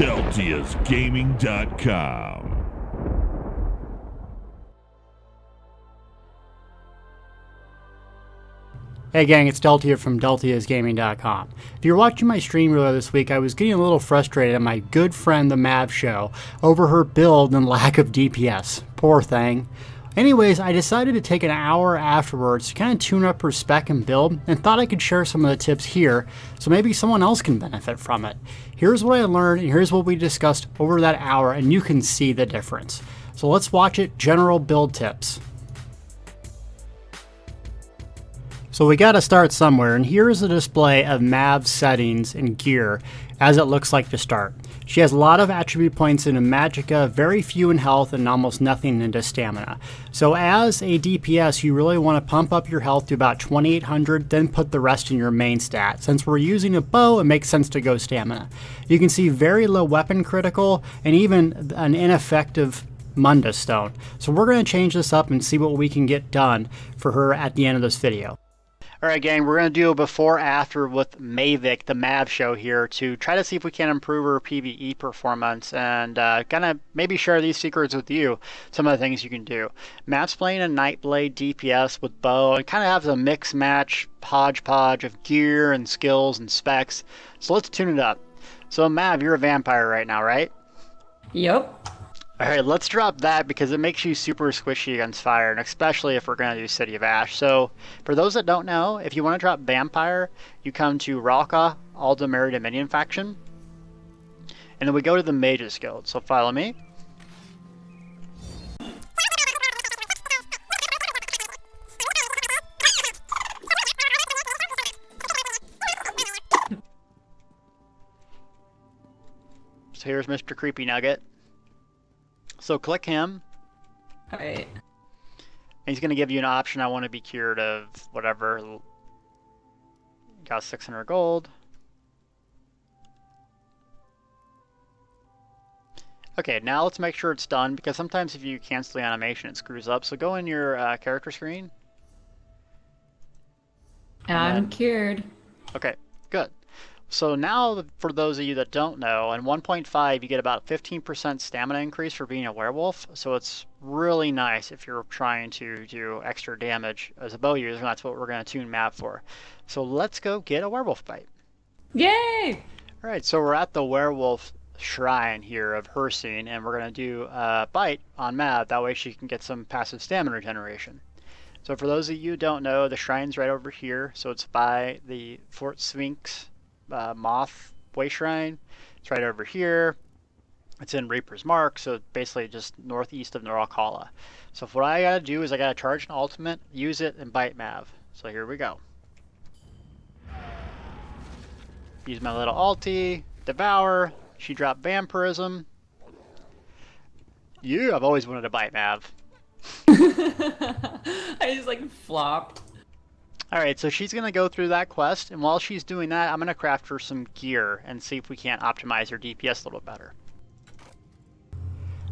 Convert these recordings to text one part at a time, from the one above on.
DeltiasGaming.com. Hey gang, it's Deltia from DeltiasGaming.com. If you're watching my stream earlier this week, I was getting a little frustrated at my good friend the Mav Show over her build and lack of DPS. Poor thing. Anyways, I decided to take an hour afterwards to kind of tune up her spec and build, and thought I could share some of the tips here, so maybe someone else can benefit from it. Here's what I learned, and here's what we discussed over that hour, and you can see the difference. So let's watch it. General build tips. So we got to start somewhere, and here is a display of Mav's settings and gear as it looks like to start. She has a lot of attribute points into Magicka, very few in health, and almost nothing into stamina. So as a DPS, you really want to pump up your health to about 2800, then put the rest in your main stat. Since we're using a bow, it makes sense to go stamina. You can see very low weapon critical, and even an ineffective Munda Stone. So we're going to change this up and see what we can get done for her at the end of this video. Alright gang, we're going to do a before-after with Maevic, the Mav Show here, to try to see if we can improve her PvE performance and kind of maybe share these secrets with you, some of the things you can do. Mav's playing a Nightblade DPS with bow, and kind of has a mix match hodgepodge of gear and skills and specs, so let's tune it up. So Mav, you're a vampire right now, right? Yep. Alright, let's drop that because it makes you super squishy against fire, and especially if we're going to do City of Ash. So, for those that don't know, if you want to drop Vampire, you come to Ralka, Aldemir Dominion faction, and then we go to the Mages Guild. So follow me. So here's Mr. Creepy Nugget. So click him. Alright. He's going to give you an option. I want to be cured of whatever. Got 600 gold. Okay, now let's make sure it's done, because sometimes if you cancel the animation, it screws up. So go in your character screen. I'm cured. Okay, good. So now, for those of you that don't know, in 1.5 you get about 15% stamina increase for being a werewolf, so it's really nice if you're trying to do extra damage as a bow user, and that's what we're going to tune Mav for. So let's go get a werewolf bite. Yay! Alright, so we're at the werewolf shrine here of Hersine, and we're going to do a bite on Mav, that way she can get some passive stamina regeneration. So for those of you who don't know, the shrine's right over here, so it's by the Fort Sphinx Moth Way Shrine. It's right over here. It's in Reaper's Mark, so basically just northeast of Naralkala. So what I gotta do is I gotta charge an ultimate, use it, and bite Mav. So here we go. Use my little ulti, devour. She dropped vampirism. Yeah, I've always wanted to bite Mav. I just like flopped. Alright, so she's going to go through that quest, and while she's doing that, I'm going to craft her some gear and see if we can't optimize her DPS a little better.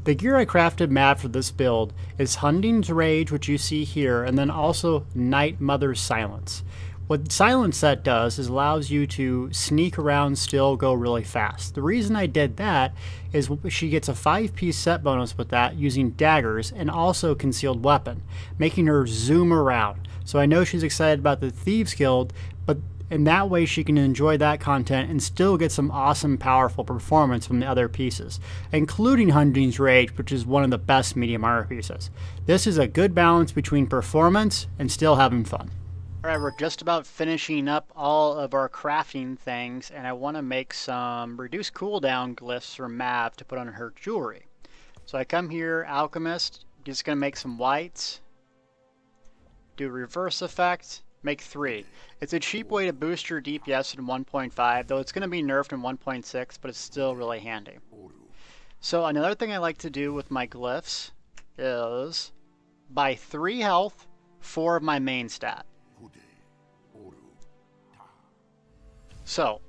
The gear I crafted Mav for this build is Hunding's Rage, which you see here, and then also Night Mother's Silence. What Silence Set does is allows you to sneak around, still go really fast. The reason I did that is she gets a 5-piece set bonus with that using daggers and also concealed weapon, making her zoom around. So I know she's excited about the Thieves Guild, but in that way she can enjoy that content and still get some awesome, powerful performance from the other pieces, including Hunding's Rage, which is one of the best medium armor pieces. This is a good balance between performance and still having fun. Alright, we're just about finishing up all of our crafting things, and I want to make some reduced cooldown glyphs for Mav to put on her jewelry. So I come here, Alchemist, just going to make some whites. Do reverse effect, make 3. It's a cheap way to boost your DPS in 1.5, though it's going to be nerfed in 1.6, but it's still really handy. So another thing I like to do with my glyphs is buy 3 health, 4 of my main stat. So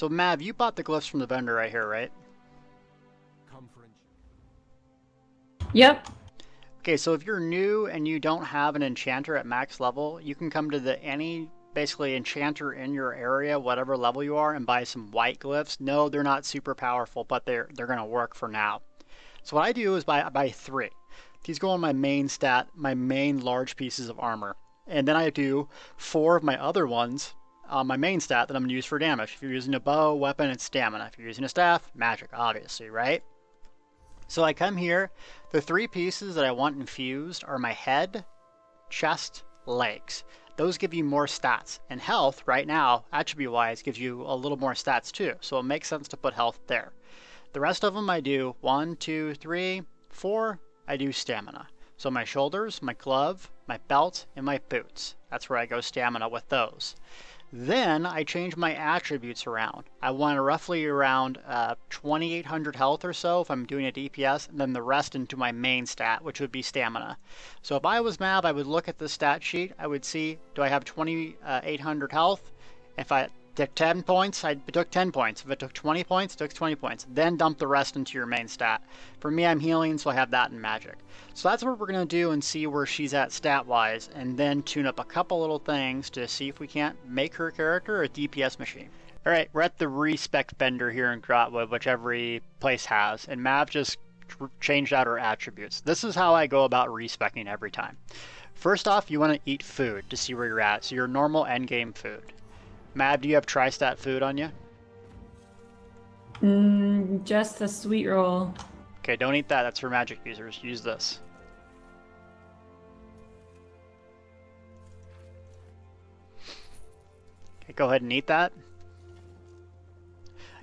Mav, you bought the glyphs from the vendor right here, right? Yep. Okay, so if you're new and you don't have an enchanter at max level, you can come to any basically enchanter in your area, whatever level you are, and buy some white glyphs. No, they're not super powerful, but they're going to work for now. So what I do is I buy 3. These go on my main stat, my main large pieces of armor. And then I do 4 of my other ones on my main stat that I'm going to use for damage. If you're using a bow, weapon, it's stamina. If you're using a staff, magic, obviously, right? So I come here. The 3 pieces that I want infused are my head, chest, legs. Those give you more stats. And health, right now, attribute-wise, gives you a little more stats too. So it makes sense to put health there. The rest of them I do 1, 2, 3, 4. I do stamina. So my shoulders, my glove, my belt, and my boots. That's where I go stamina with those. Then I change my attributes around. I want roughly around 2,800 health or so if I'm doing a DPS, and then the rest into my main stat, which would be stamina. So if I was Mav, I would look at the stat sheet. I would see, do I have 2,800 health? If I took 10 points, I took 10 points. If it took 20 points, it took 20 points. Then dump the rest into your main stat. For me, I'm healing, so I have that in magic. So that's what we're going to do and see where she's at stat-wise, and then tune up a couple little things to see if we can't make her character a DPS machine. Alright, we're at the respec vendor here in Grotwood, which every place has, and Mav just changed out her attributes. This is how I go about respecing every time. First off, you want to eat food to see where you're at, so your normal endgame food. Mav, do you have tri-stat food on you? Just a sweet roll. Okay, don't eat that. That's for magic users. Use this. Okay, go ahead and eat that.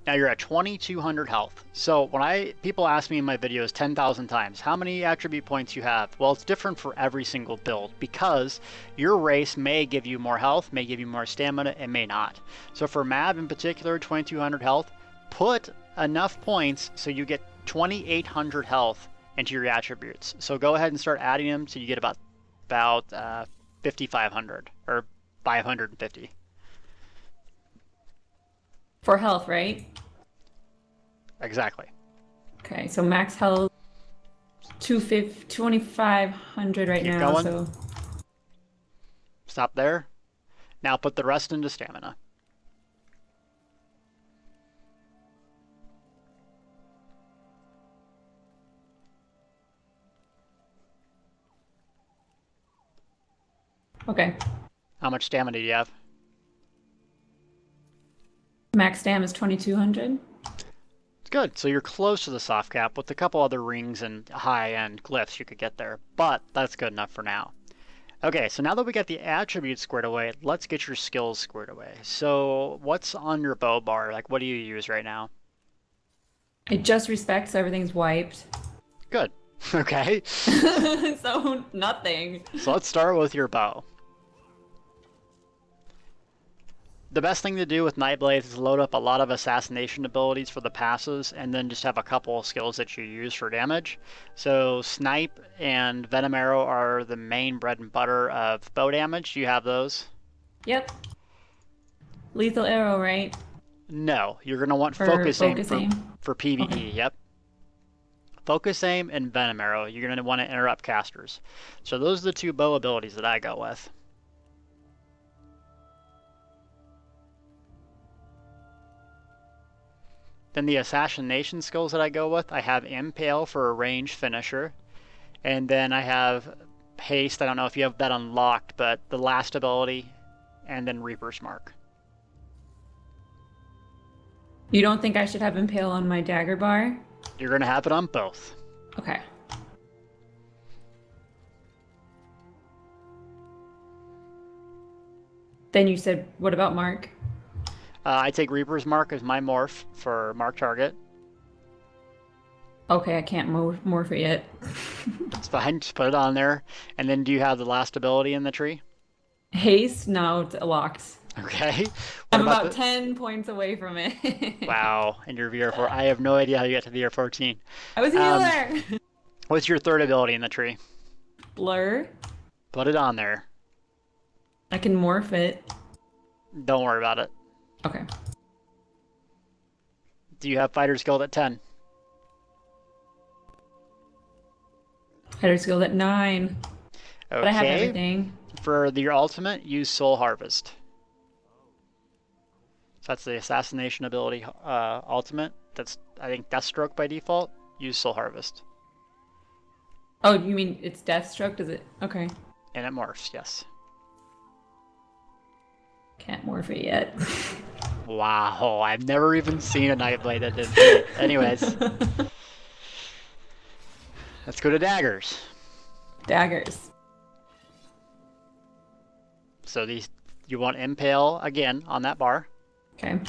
Now you're at 2,200 health. So when people ask me in my videos 10,000 times, how many attribute points you have? Well, it's different for every single build because your race may give you more health, may give you more stamina, and may not. So for Mav in particular, 2,200 health, put enough points so you get 2,800 health into your attributes. So go ahead and start adding them so you get about 5,500 or 550. For health, right? Exactly. Okay, so max health 2,500 right Keep now. going. So Stop there. Now put the rest into stamina. okay, How much stamina do you have? max stam is 2,200. Good, so you're close to the soft cap with a couple other rings and high-end glyphs you could get there, but that's good enough for now. Okay, so now that we got the attributes squared away, let's get your skills squared away. So what's on your bow bar? Like, what do you use right now? It just respects, so everything's wiped. Good. Okay. So nothing. So let's start with your bow. The best thing to do with Nightblade is load up a lot of assassination abilities for the passes and then just have a couple of skills that you use for damage. So Snipe and Venom Arrow are the main bread and butter of bow damage. Do you have those? Yep. Lethal arrow, right? No, you're going to want For focus aim focus aim? for PvE, Okay. yep. Focus aim and Venom Arrow, you're going to want to interrupt casters. So those are the 2 bow abilities that I go with. Then the assassination skills that I go with, I have Impale for a ranged finisher. And then I have Haste, I don't know if you have that unlocked, but the last ability, and then Reaper's Mark. You don't think I should have impale on my dagger bar? You're going to have it on both. Okay. Then you said, what about Mark? I take Reaper's Mark as my morph for mark target. Okay, I can't morph it yet. It's fine, just put it on there. And then do you have the last ability in the tree? Haste? No, it's locked. Okay. I'm about 10 points away from it. Wow, and your VR4. I have no idea how you get to VR14. I was a healer! What's your third ability in the tree? Blur? Put it on there. I can morph it. Don't worry about it. Okay. Do you have Fighter's Guild at 10? Fighter skill at 9. Okay. But I have everything. For your ultimate, use Soul Harvest. So that's the assassination ability ultimate. That's, I think, Deathstroke by default. Use Soul Harvest. Oh, you mean it's Deathstroke? Does it? Okay. And it morphs, yes. Can't morph it yet. Wow, I've never even seen a Nightblade that didn't fit. Anyways. Let's go to daggers. Daggers. So these, you want Impale again on that bar. Okay.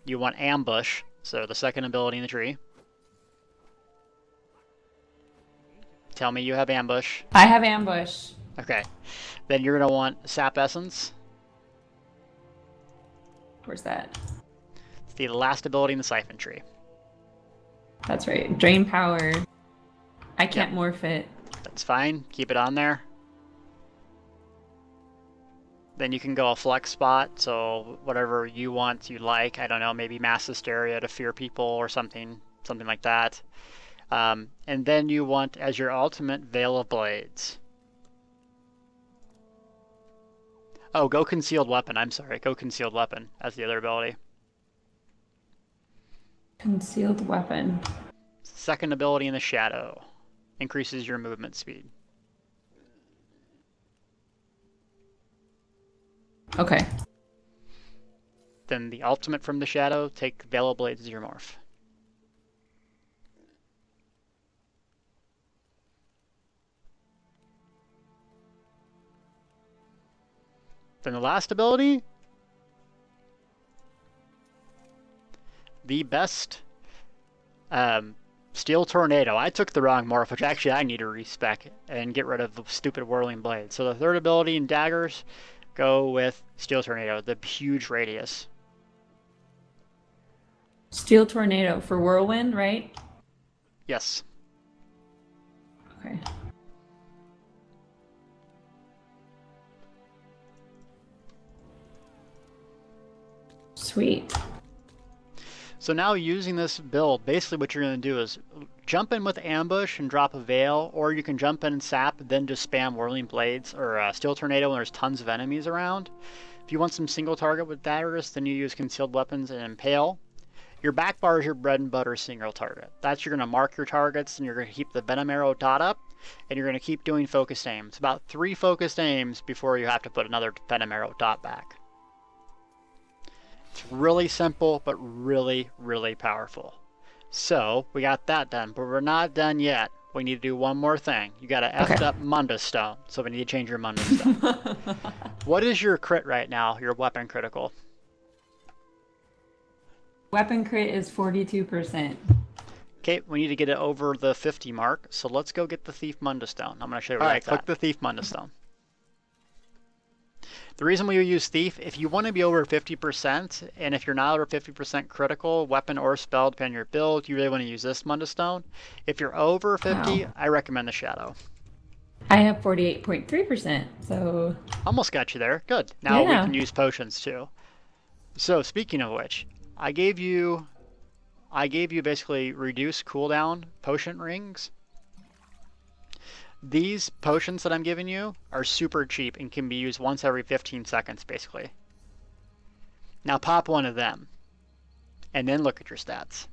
You want Ambush, so the second ability in the tree. Tell me you have Ambush. I have Ambush. Okay. Then you're going to want Sap Essence. Where's that? It's the last ability in the Siphon tree. That's right. Drain power. I can't morph it. That's fine. Keep it on there. Then you can go a flex spot, so whatever you want, you like. I don't know, maybe Mass Hysteria to fear people or something like that. And then you want, as your ultimate, Veil of Blades. Oh, go Concealed Weapon. I'm sorry. Go Concealed Weapon as the other ability. Concealed Weapon. Second ability in the Shadow. Increases your movement speed. Okay. Then the ultimate from the Shadow, take Veil of Blades as your morph. Then the last ability, the best, Steel Tornado. I took the wrong morph, which actually I need to respec and get rid of the stupid Whirling Blade. So the third ability in daggers, go with Steel Tornado, the huge radius. Steel Tornado for Whirlwind, right? Yes. Okay. Sweet. So now using this build, basically what you're going to do is jump in with Ambush and drop a Veil, or you can jump in and Sap, then just spam Whirling Blades or Steel Tornado when there's tons of enemies around. If you want some single target with daggers, then you use Concealed Weapons and Impale. Your back bar is your bread and butter single target. That's, you're going to mark your targets, and you're going to keep the Venom Arrow dot up, and you're going to keep doing focused aims. About 3 focused aims before you have to put another Venom Arrow dot back. It's really simple, but really, really powerful. So, we got that done, but we're not done yet. We need to do one more thing. You got to effed up Mundus Stone, so we need to change your Mundus Stone. What is your crit right now, your weapon critical? Weapon crit is 42%. Okay, we need to get it over the 50 mark, so let's go get the Thief Mundus Stone. I'm going to show you where that's at. Click the Thief Mundus Stone. The reason we use Thief, if you want to be over 50%, and if you're not over 50% critical, weapon or spell, depending on your build, you really want to use this Mundus Stone. If you're over 50, I recommend the Shadow. I have 48.3%, so... Almost got you there. Good. Now we can use potions too. So speaking of which, I gave you basically reduced cooldown potion rings. These potions that I'm giving you are super cheap and can be used once every 15 seconds, basically. Now pop one of them, and then look at your stats.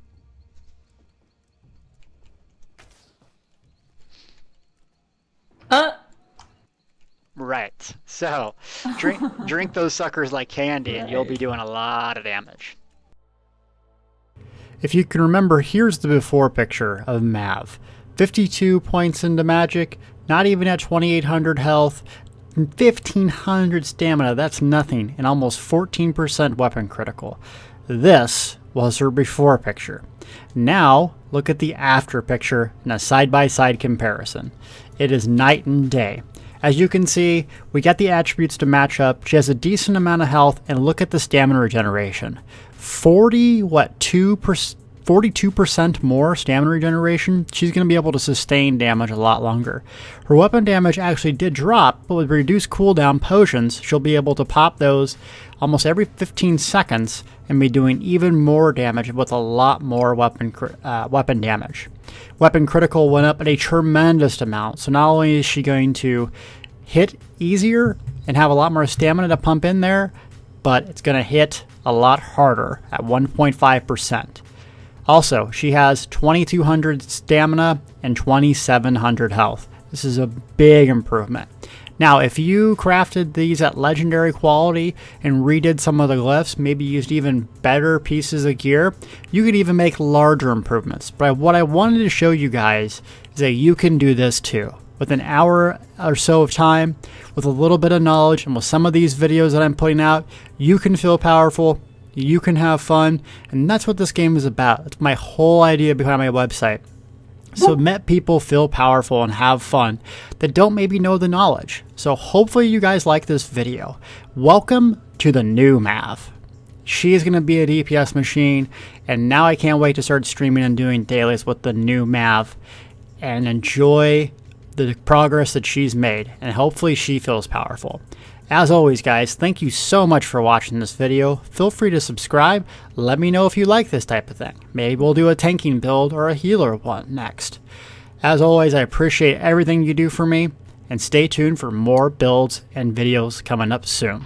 Right. So, drink those suckers like candy, and you'll be doing a lot of damage. If you can remember, here's the before picture of Mav. 52 points into magic, not even at 2800 health, 1500 stamina, that's nothing, and almost 14% weapon critical. This was her before picture. Now, look at the after picture in a side-by-side comparison. It is night and day. As you can see, we got the attributes to match up. She has a decent amount of health, and look at the stamina regeneration. 42% more stamina regeneration. She's going to be able to sustain damage a lot longer. Her weapon damage actually did drop, but with reduced cooldown potions, she'll be able to pop those almost every 15 seconds and be doing even more damage with a lot more weapon damage. Weapon critical went up at a tremendous amount, so not only is she going to hit easier and have a lot more stamina to pump in there, but it's going to hit a lot harder at 1.5%. Also, she has 2200 stamina and 2700 health. This is a big improvement. Now, if you crafted these at legendary quality and redid some of the glyphs, maybe used even better pieces of gear, you could even make larger improvements. But what I wanted to show you guys is that you can do this too. With an hour or so of time, with a little bit of knowledge, and with some of these videos that I'm putting out, you can feel powerful, you can have fun, and that's what this game is about. It's my whole idea behind my website. So let people feel powerful and have fun that don't maybe know the knowledge. So hopefully you guys like this video. Welcome to the new Mav. She is going to be a DPS machine, and now I can't wait to start streaming and doing dailies with the new Mav and enjoy the progress that she's made, and hopefully she feels powerful. As always, guys, thank you so much for watching this video. Feel free to subscribe. Let me know if you like this type of thing. Maybe we'll do a tanking build or a healer one next. As always, I appreciate everything you do for me, and stay tuned for more builds and videos coming up soon.